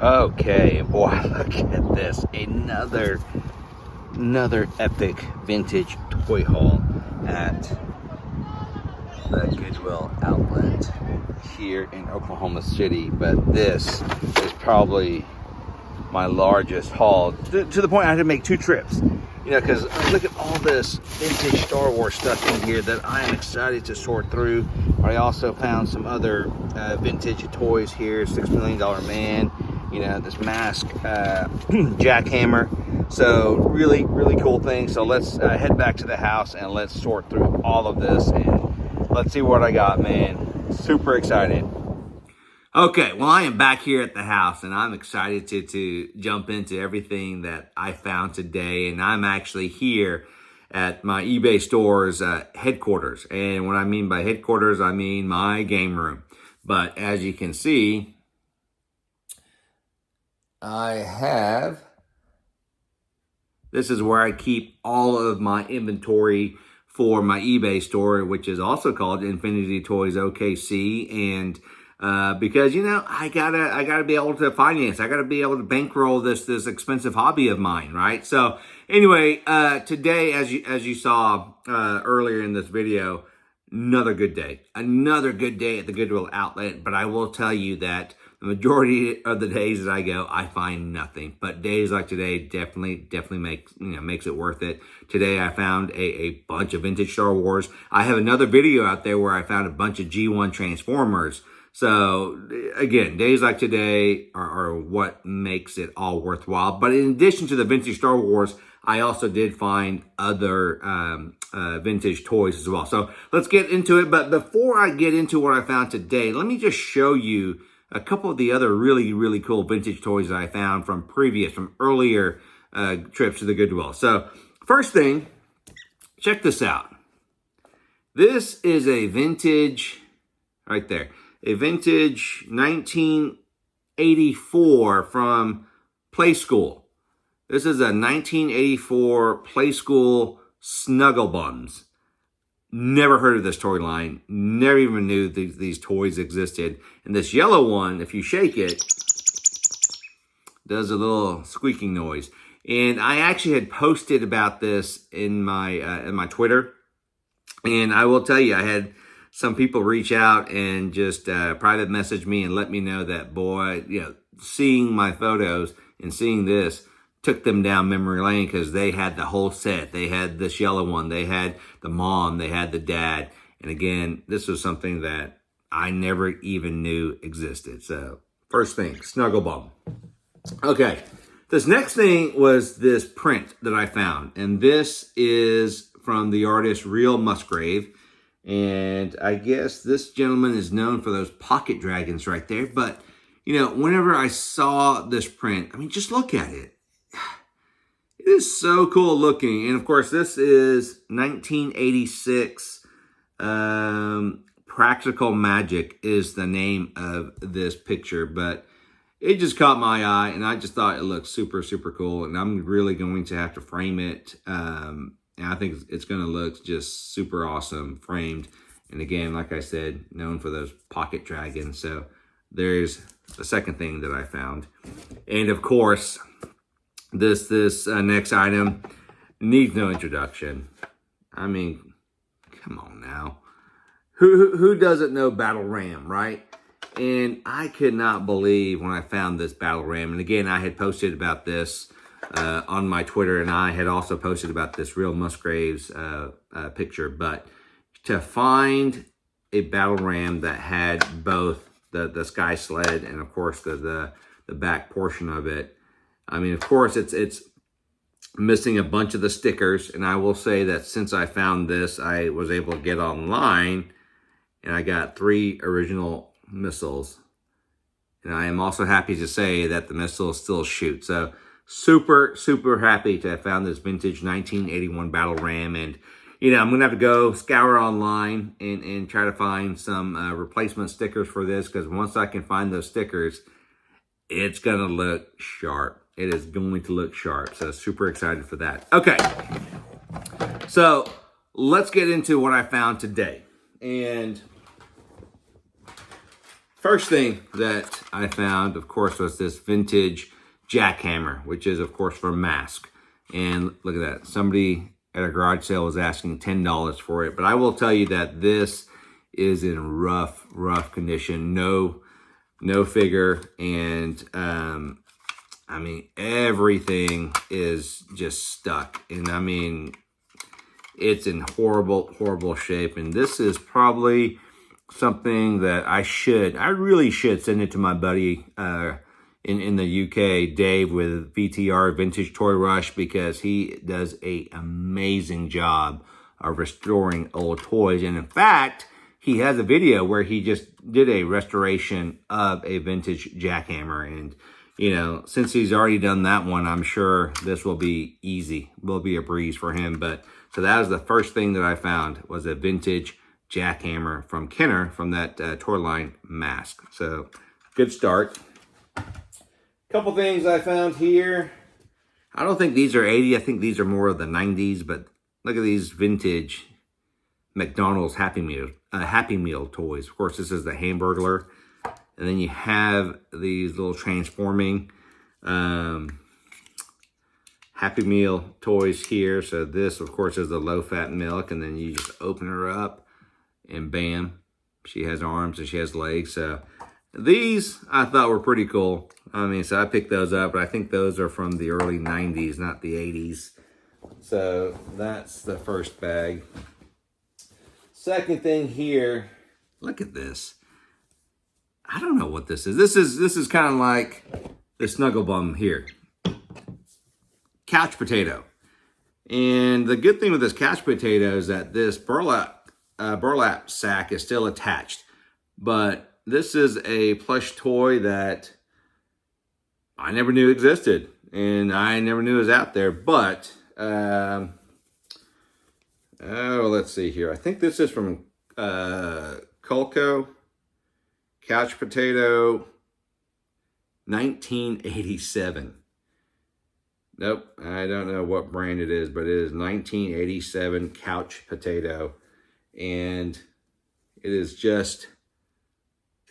Okay, boy, look at this. Another epic vintage toy haul at the Goodwill Outlet here in Oklahoma City. But this is probably my largest haul, to the point I had to make 2 trips. You know, because look at all this vintage Star Wars stuff in here that I am excited to sort through. I also found some other vintage toys here. $6 Million Man, you know, this mask jackhammer. So really cool thing. So let's head back to the house and let's sort through all of this and let's see what I got, man. Super excited. Okay, well, I am back here at the house, and I'm excited to jump into everything that I found today. And I'm actually here at my eBay store's headquarters. And what I mean by headquarters, I mean my game room. But as you can see, this is where I keep all of my inventory for my eBay store, which is also called Infinity Toys OKC. And because, you know, I gotta be able to finance. I gotta be able to bankroll this expensive hobby of mine, right? So anyway, today, as you saw earlier in this video, another good day at the Goodwill Outlet. But I will tell you that the majority of the days that I go, I find nothing. But days like today definitely makes it worth it. Today I found a bunch of vintage Star Wars. I have another video out there where I found a bunch of G1 Transformers. So again, days like today are what makes it all worthwhile. But in addition to the vintage Star Wars, I also did find other vintage toys as well. So let's get into it. But before I get into what I found today, let me just show you a couple of the other really cool vintage toys that I found from earlier trips to the Goodwill. So first thing, check this out. This is a vintage, right there. A vintage 1984 from Play School. This is a 1984 Play School Snuggle Buns. Never heard of this toy line. Never even knew these toys existed. And this yellow one, if you shake it, does a little squeaking noise. And I actually had posted about this in my Twitter. And I will tell you, I had some people reach out and just private message me and let me know that, boy, you know, seeing my photos and seeing this took them down memory lane because they had the whole set. They had this yellow one. They had the mom. They had the dad. And again, this was something that I never even knew existed. So first thing, Snuggle Bum. Okay, this next thing was this print that I found. And this is from the artist Real Musgrave. And I guess this gentleman is known for those pocket dragons right there. But, you know, whenever I saw this print, I mean, just look at it. It is so cool looking. And, of course, this is 1986. Practical Magic is the name of this picture. But it just caught my eye, and I just thought it looked super cool. And I'm really going to have to frame it. And I think it's going to look just super awesome framed. And again, like I said, known for those pocket dragons. So there's the second thing that I found. And of course, this next item needs no introduction. I mean, come on now. Who doesn't know Battle Ram, right? And I could not believe when I found this Battle Ram. And again, I had posted about this on my Twitter, and I had also posted about this Real Musgraves picture. But to find a Battle Ram that had both the sky sled and, of course, the back portion of it, I mean, of course, it's missing a bunch of the stickers. And I will say that since I found this, I was able to get online, and I got 3 original missiles. And I am also happy to say that the missiles still shoot. So super happy to have found this vintage 1981 Battle Ram. And, you know, I'm going to have to go scour online and try to find some replacement stickers for this, because once I can find those stickers, it's going to look sharp. It is going to look sharp. So super excited for that. Okay. So let's get into what I found today. And First thing that I found, of course, was this vintage jackhammer, which is, of course, for Mask. And look at that. Somebody at a garage sale was asking $10 for it. But I will tell you that this is in rough condition. No figure. And, I mean, everything is just stuck. And, I mean, it's in horrible shape. And this is probably something that I really should send it to my buddy in the UK, Dave, with VTR, Vintage Toy Rush, because he does an amazing job of restoring old toys. And in fact, he has a video where he just did a restoration of a vintage jackhammer. And, you know, since he's already done that one, I'm sure this will be easy. Will be a breeze for him. But so that was the first thing that I found, was a vintage jackhammer from Kenner, from that toy line Mask. So good start. Couple things I found here. I don't think these are 80. I think these are more of the 90s. But look at these vintage McDonald's Happy Meal toys. Of course, this is the Hamburglar, and then you have these little transforming Happy Meal toys here. So this, of course, is the low-fat milk, and then you just open her up, and bam, she has arms and she has legs. So these I thought were pretty cool. I mean, so I picked those up, but I think those are from the early 90s, not the 80s. So that's the first bag. Second thing here, look at this. I don't know what this is. This is kind of like the Snuggle Bum here. Couch potato. And the good thing with this couch potato is that this burlap sack is still attached. But this is a plush toy that I never knew existed, and I never knew it was out there. But let's see here. I think this is from Culco. Couch potato, 1987. Nope, I don't know what brand it is, but it is 1987 couch potato. And it is just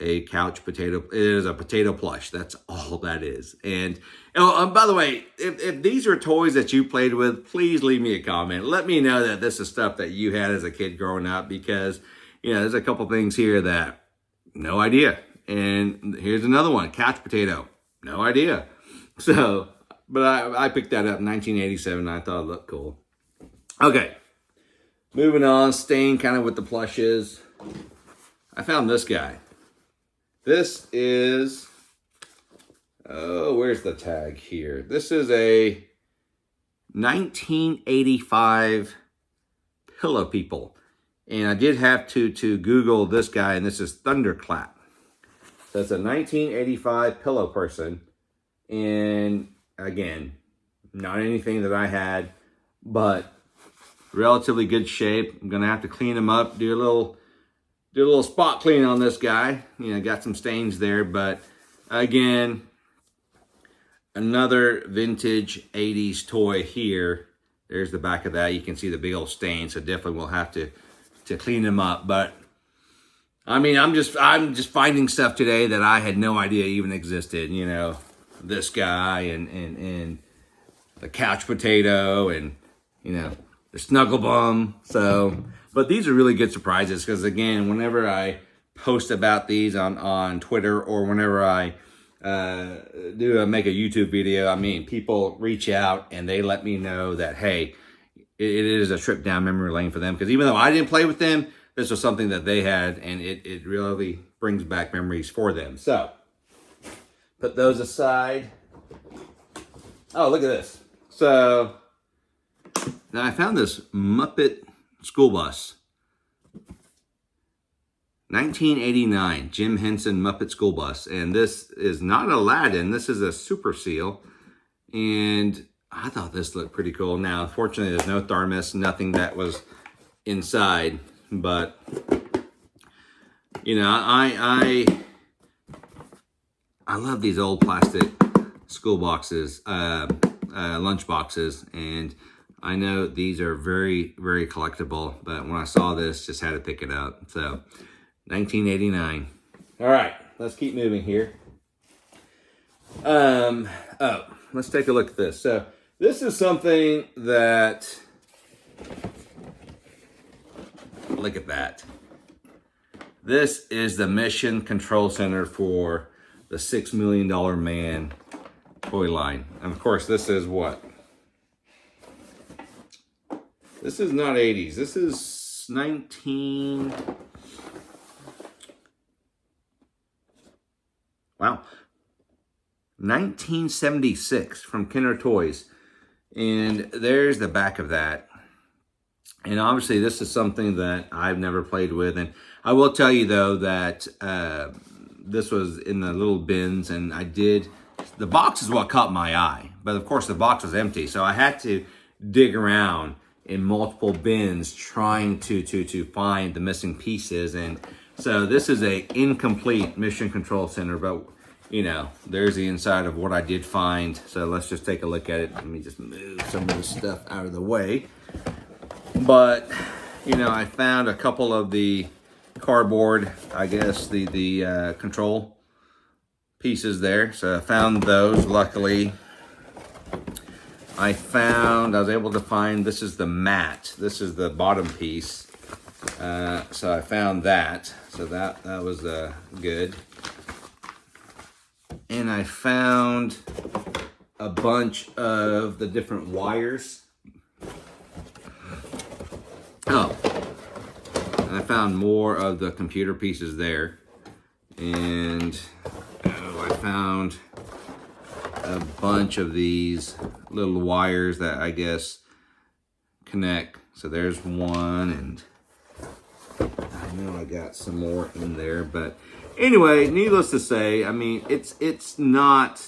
a couch potato. It is a potato plush. That's all that is. And by the way, if these are toys that you played with, please leave me a comment. Let me know that this is stuff that you had as a kid growing up, because, you know, there's a couple things here that no idea. And here's another one, couch potato, no idea. So, but I picked that up in 1987. And I thought it looked cool. Okay, moving on, staying kind of with the plushes. I found this guy. This is, where's the tag here? This is a 1985 Pillow People. And I did have to Google this guy, and this is Thunderclap. So it's a 1985 Pillow Person. And again, not anything that I had, but relatively good shape. I'm going to have to clean him up, do a little spot clean on this guy. You know, got some stains there, but again, another vintage 80s toy here. There's the back of that. You can see the big old stain, so definitely we'll have to clean them up. But I mean, I'm just finding stuff today that I had no idea even existed. You know, this guy and the couch potato, and, you know, the Snuggle Bum. So, but these are really good surprises, because again, whenever I post about these on Twitter, or whenever I make a YouTube video, I mean, people reach out and they let me know that, hey, it is a trip down memory lane for them, because even though I didn't play with them, this was something that they had, and it really brings back memories for them. So, put those aside. Oh, look at this. So, now I found this Muppet school bus. 1989, Jim Henson Muppet school bus. And this is not Aladdin. This is a Super Seal. And I thought this looked pretty cool. Now, unfortunately, there's no thermos, nothing that was inside. But, you know, I love these old plastic school boxes, lunch boxes. And I know these are very, very collectible. But when I saw this, just had to pick it up. So, 1989. All right, let's keep moving here. Let's take a look at this. So this is something that, look at that. This is the Mission Control Center for the $6 Million Man toy line. And of course, this is what? This is not 80s. This is 1976 from Kenner Toys. And there's the back of that. And obviously this is something that I've never played with. And I will tell you though that this was in the little bins, and the box is what caught my eye. But of course the box was empty. So I had to dig around in multiple bins trying to find the missing pieces. And so this is a incomplete Mission Control Center, but you know, there's the inside of what I did find. So let's just take a look at it. Let me just move some of this stuff out of the way. But, you know, I found a couple of the cardboard, I guess, the control pieces there. So I found those, luckily. I was able to find, this is the mat. This is the bottom piece. So I found that. So that was good. And I found a bunch of the different wires. Oh, and I found more of the computer pieces there. And I found a bunch of these little wires that I guess connect. So there's one, and I know I got some more in there, but anyway, needless to say, I mean, it's not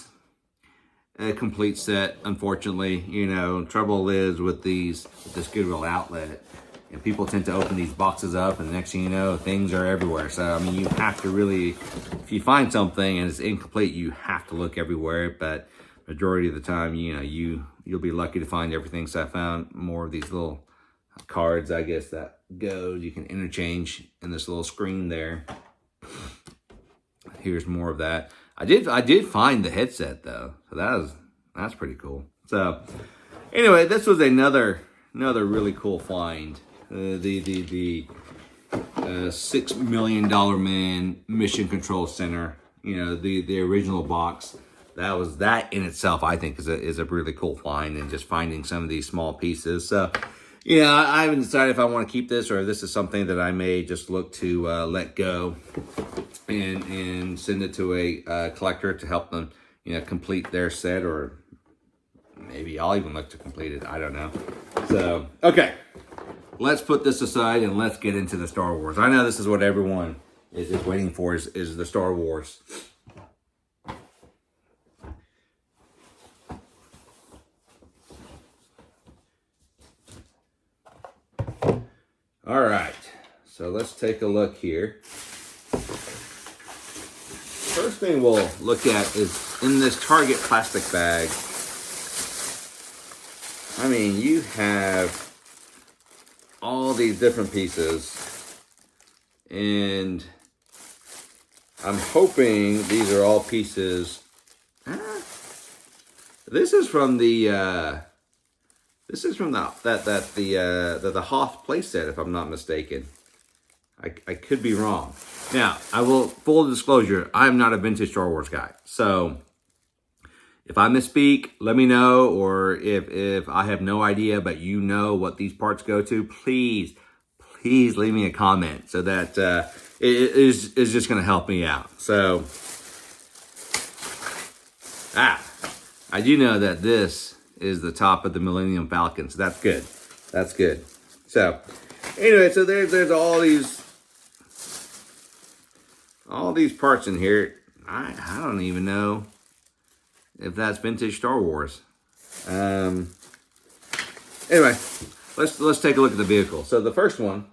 a complete set, unfortunately. You know, trouble is with this Goodwill Outlet, and people tend to open these boxes up, and the next thing you know, things are everywhere. So, I mean, you have to really, if you find something and it's incomplete, you have to look everywhere. But majority of the time, you know, you'll be lucky to find everything. So I found more of these little cards, I guess, that goes. You can interchange in this little screen there. Here's more of that. I did find the headset though, so that's pretty cool. So anyway, this was another really cool find. The $6 Million Man Mission Control Center. You know, the original box. That in itself, I think, is a really cool find, and just finding some of these small pieces. So yeah, I haven't decided if I want to keep this or if this is something that I may just look to let go and send it to a collector to help them, you know, complete their set, or maybe I'll even look to complete it. I don't know. So, okay, let's put this aside and let's get into the Star Wars. I know this is what everyone is waiting for, is the Star Wars. All right, so let's take a look here. First thing we'll look at is in this Target plastic bag. I mean, you have all these different pieces, and I'm hoping these are all pieces. This is from the the Hoth playset, if I'm not mistaken. I could be wrong. Now, I will, full disclosure, I'm not a vintage Star Wars guy. So if I misspeak, let me know, or if I have no idea, but you know what these parts go to, please leave me a comment, so that it is just going to help me out. So, I do know that this is the top of the Millennium Falcon, so that's good. That's good. So, anyway, so there's all these parts in here. I don't even know if that's vintage Star Wars. Anyway, let's take a look at the vehicle. So the first one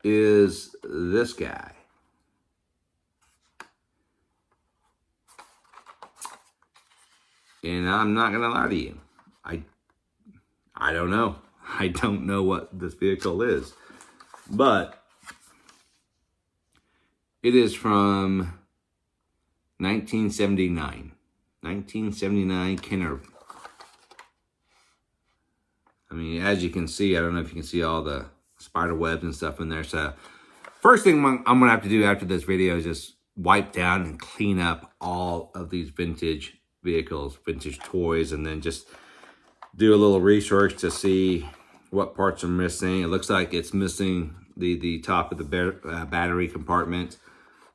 is this guy. And I'm not gonna lie to you, I don't know. I don't know what this vehicle is, but It is from 1979. 1979 Kenner. I mean, as you can see, I don't know if you can see all the spider webs and stuff in there. So first thing I'm going to have to do after this video is just wipe down and clean up all of these vintage vehicles, vintage toys, and then just do a little research to see what parts are missing. It looks like it's missing the top of the battery compartment.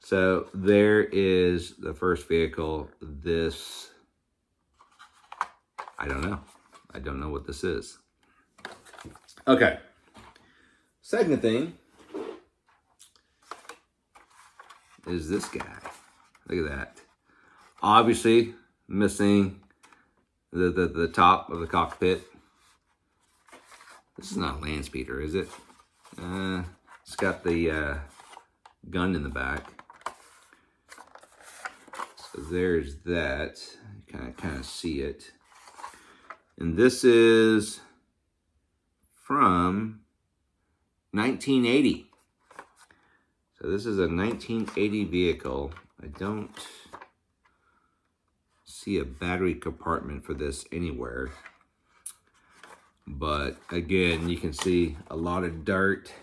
So there is the first vehicle. This, I don't know. I don't know what this is. Okay. Second thing is this guy. Look at that. Obviously missing the top of the cockpit. This is not a land speeder, is it? It's got the gun in the back. So there's that. You kind of see it. And this is from 1980. So this is a 1980 vehicle. I don't see a battery compartment for this anywhere. But again, you can see a lot of dirt.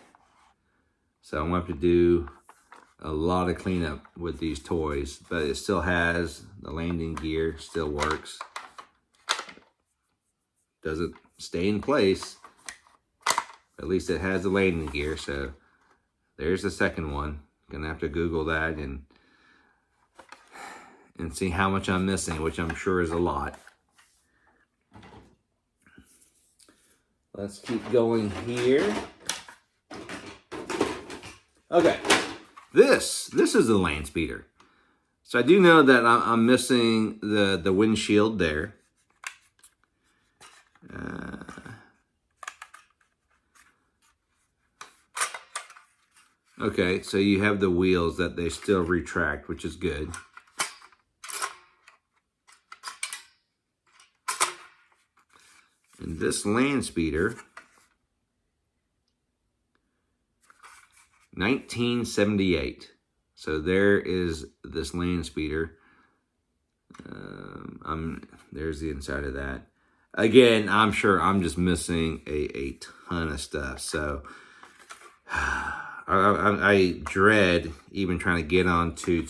So I'm going to have to do a lot of cleanup with these toys. But it still has the landing gear, still works. Doesn't stay in place. At least it has the landing gear. So there's the second one. Gonna have to Google that and see how much I'm missing, which I'm sure is a lot. Let's keep going here. Okay, this is the land speeder. So I do know that I'm missing the windshield there. Okay, so you have the wheels that they still retract, which is good. And this land speeder, 1978. So there is this land speeder. There's the inside of that. Again, I'm sure I'm just missing a ton of stuff. So I dread even trying to get onto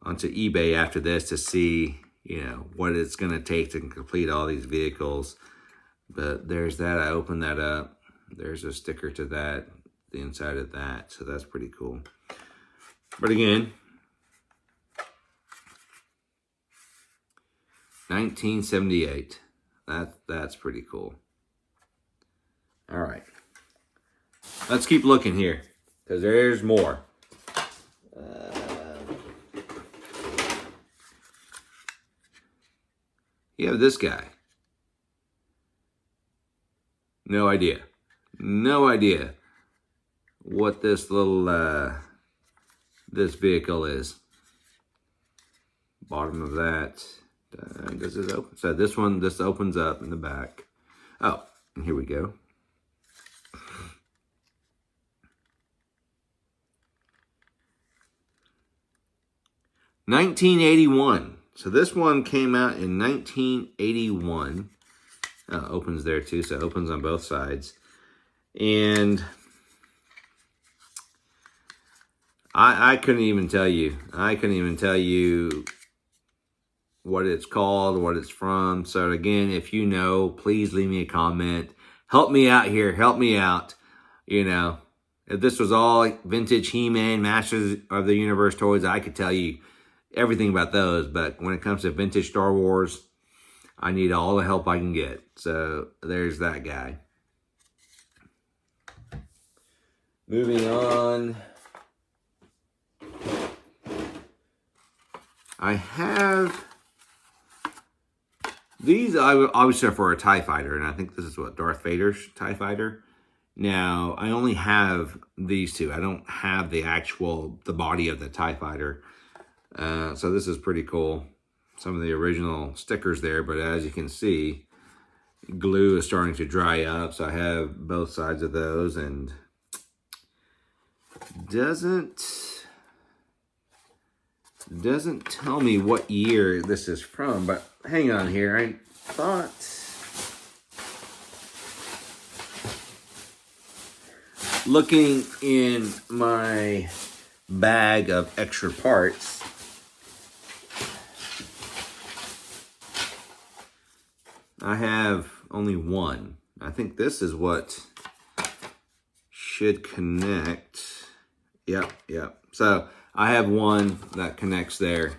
eBay after this to see, you know, what it's going to take to complete all these vehicles. But there's that. I opened that up. There's a sticker to that, the inside of that. So that's pretty cool. But again, 1978. That's pretty cool. All right. Let's keep looking here, because there's more. You have this guy. No idea. No idea what this little, this vehicle is. Bottom of that. Does this open? So this opens up in the back. Oh, and here we go. $1981. So this one came out in 1981. Opens there too, so it opens on both sides. And I couldn't even tell you. I couldn't even tell you what it's called, what it's from. So again, if you know, please leave me a comment. Help me out here. Help me out. You know, if this was all like vintage He-Man, Masters of the Universe toys, I could tell you everything about those. But when it comes to vintage Star Wars, I need all the help I can get. So there's that guy. Moving on. I have these, obviously are for a TIE Fighter, and I think this is what, Darth Vader's TIE Fighter. Now, I only have these two. I don't have the body of the TIE Fighter. So this is pretty cool. Some of the original stickers there, but as you can see, glue is starting to dry up. So I have both sides of those, and doesn't Doesn't tell me what year this is from, but hang on here. I thought... Looking in my bag of extra parts, I have only one. I think this is what should connect. Yep. So I have one that connects there.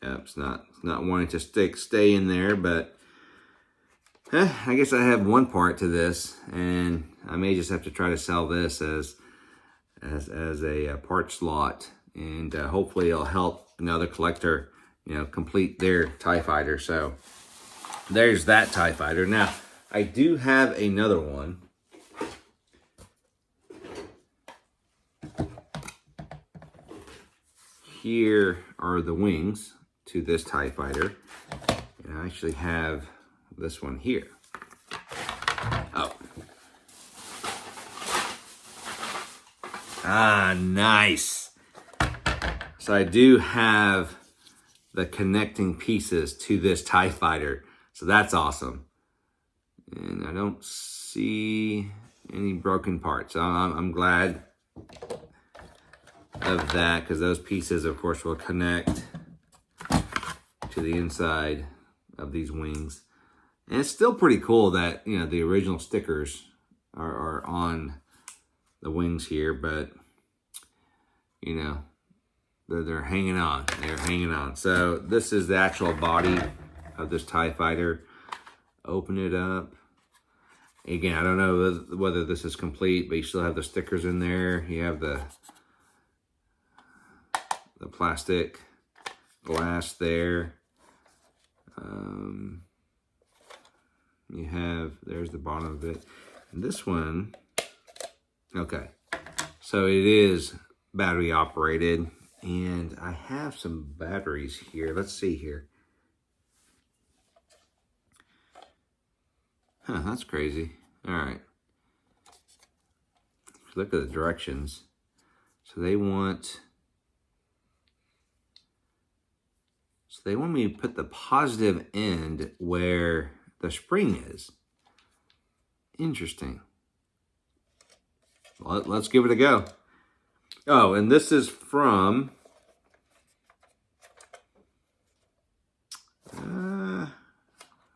Yep, it's not wanting to stay in there, but I guess I have one part to this, and I may just have to try to sell this as a part slot, and hopefully it'll help another collector, complete their TIE fighter. So there's that TIE fighter. Now I do have another one. Here are the wings to this TIE fighter, and I actually have this one here. Oh. Nice. So I do have the connecting pieces to this TIE fighter, so that's awesome. And I don't see any broken parts. I'm glad of that, because those pieces, of course, will connect to the inside of these wings. And it's still pretty cool that, the original stickers are on the wings here, but, they're hanging on. They're hanging on. So this is the actual body of this TIE fighter. Open it up. Again, I don't know whether this is complete, but you still have the stickers in there. You have the plastic glass there. There's the bottom of it. And this one, okay. So it is battery operated, and I have some batteries here. Let's see here. That's crazy. All right. Look at the directions. So they want me to put the positive end where the spring is. Interesting. Well, let's give it a go. Oh, and this is from...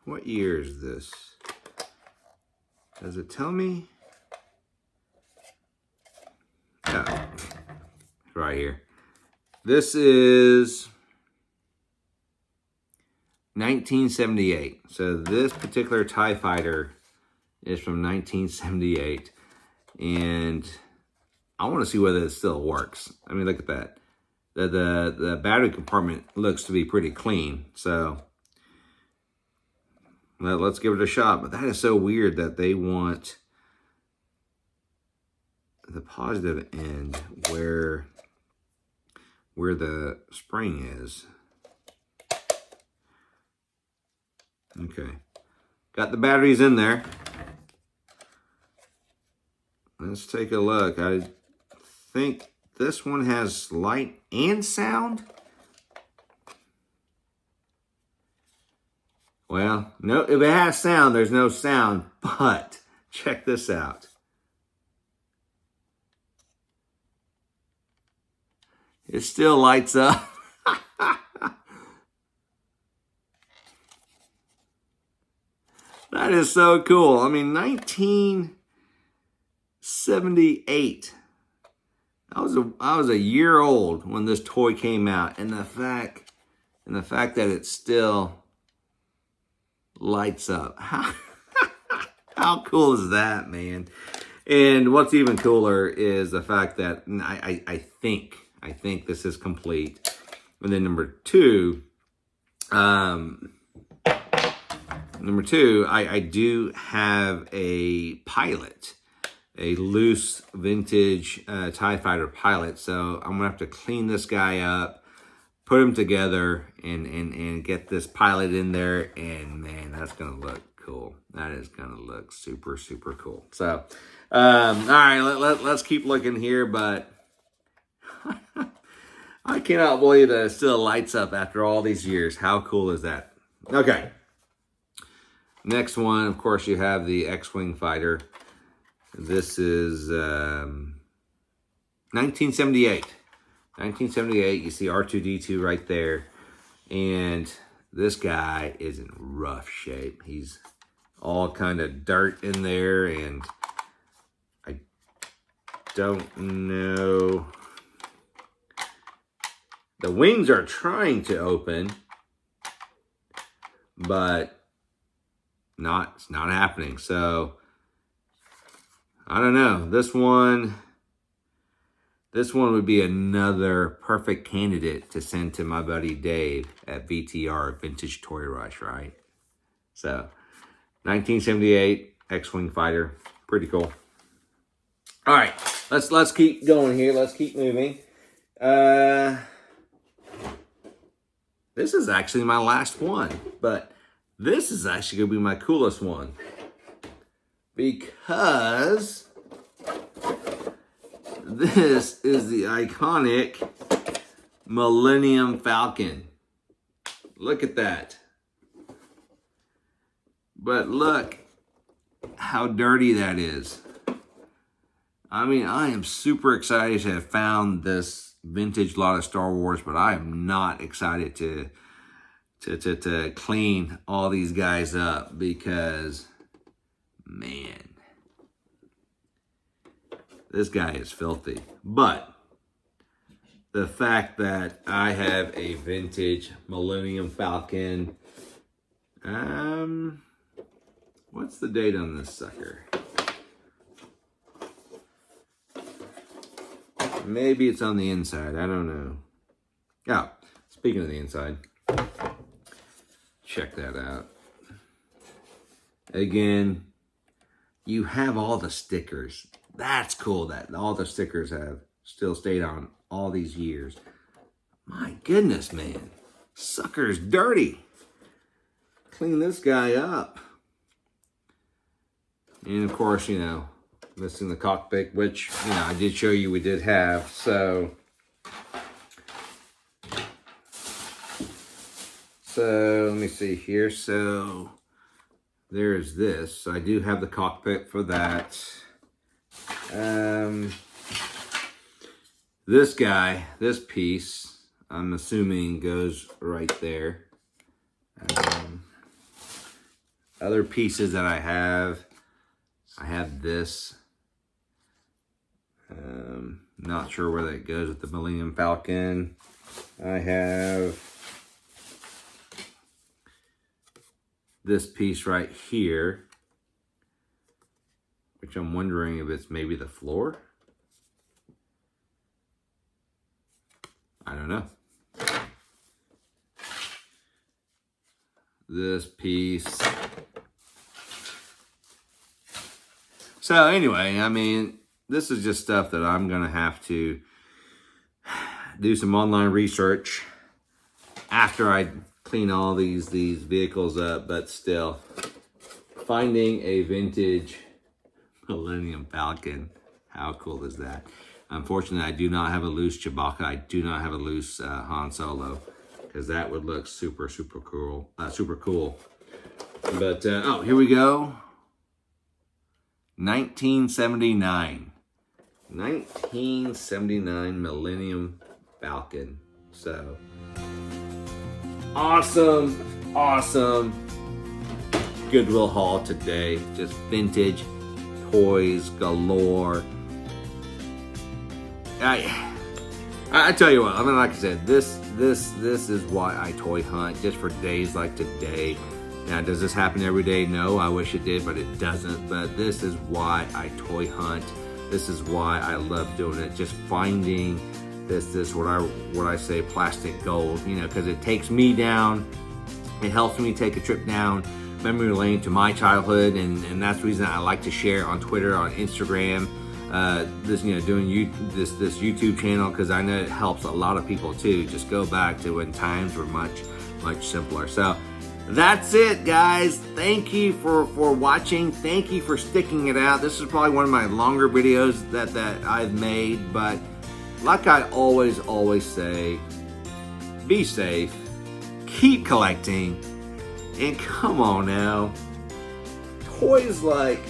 what year is this? Does it tell me? Oh, right here. This is 1978. So this particular TIE fighter is from 1978. And I want to see whether it still works. I mean, look at that. The battery compartment looks to be pretty clean. So let's give it a shot. But that is so weird that they want the positive end where the spring is. Okay. Got the batteries in there. Let's take a look. I think this one has light and sound. Well, no, if it has sound, there's no sound, but check this out. It still lights up. That is so cool. I mean, 1978. I was a year old when this toy came out, and the fact that it still lights up. How cool is that, man? And what's even cooler is the fact that I think this is complete. And then number two, I do have a pilot, a loose vintage TIE Fighter pilot. So I'm gonna have to clean this guy up, put him together, and get this pilot in there. And man, that's gonna look cool. That is gonna look super, super cool. So, all right, let's keep looking here, but I cannot believe that it still lights up after all these years. How cool is that? Okay. Next one, of course, you have the X-Wing fighter. This is 1978. 1978, you see R2-D2 right there. And this guy is in rough shape. He's all kind of dirt in there, and I don't know. The wings are trying to open, but it's not happening. So I don't know. This one would be another perfect candidate to send to my buddy Dave at VTR, Vintage Toy Rush, right? So 1978 X-Wing fighter, pretty cool. All right, let's keep going here. Let's keep moving. This is actually my last one, but this is actually gonna be my coolest one because this is the iconic Millennium Falcon. Look at that. But look how dirty that is. I mean, I am super excited to have found this vintage lot of Star Wars, but I am not excited to clean all these guys up because, man, this guy is filthy. But the fact that I have a vintage Millennium Falcon, what's the date on this sucker? Maybe it's on the inside. I don't know. Oh, speaking of the inside, check that out. Again, you have all the stickers. That's cool that all the stickers have still stayed on all these years. My goodness, man. Sucker's dirty. Clean this guy up. And of course, you know, missing the cockpit, which, you know, I did show you we did have. So let me see here. So there's this. So I do have the cockpit for that. This guy, this piece, I'm assuming goes right there. Other pieces that I have this. Not sure where that goes with the Millennium Falcon. I have this piece right here, which I'm wondering if it's maybe the floor. I don't know. This piece. So anyway, I mean, this is just stuff that I'm going to have to do some online research after I clean all these vehicles up, but still, finding a vintage Millennium Falcon, how cool is that? Unfortunately, I do not have a loose Chewbacca. I do not have a loose Han Solo, because that would look super, super cool. But, oh, here we go. 1979. 1979 Millennium Falcon. So, awesome Goodwill haul today. Just vintage toys galore. I tell you what, I mean, like I said, this is why I toy hunt, just for days like today. Now, does this happen every day? No, I wish it did, but it doesn't. But this is why I toy hunt. This is why I love doing it. Just finding this what I say plastic gold, you know, because it takes me down. It helps me take a trip down memory lane to my childhood, and that's the reason I like to share on Twitter, on Instagram, doing this YouTube channel, because I know it helps a lot of people too. Just go back to when times were much simpler. So That's it, guys. Thank you for watching. Thank you for sticking it out. This is probably one of my longer videos that I've made, but like I always say, be safe, keep collecting, and come on now. Toys like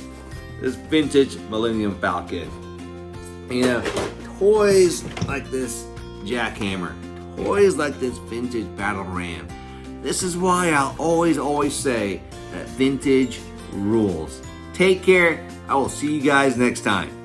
this vintage Millennium Falcon, you know, toys like this jackhammer, toys like this vintage battle ram. This is why I'll always say that vintage rules. Take care. I will see you guys next time.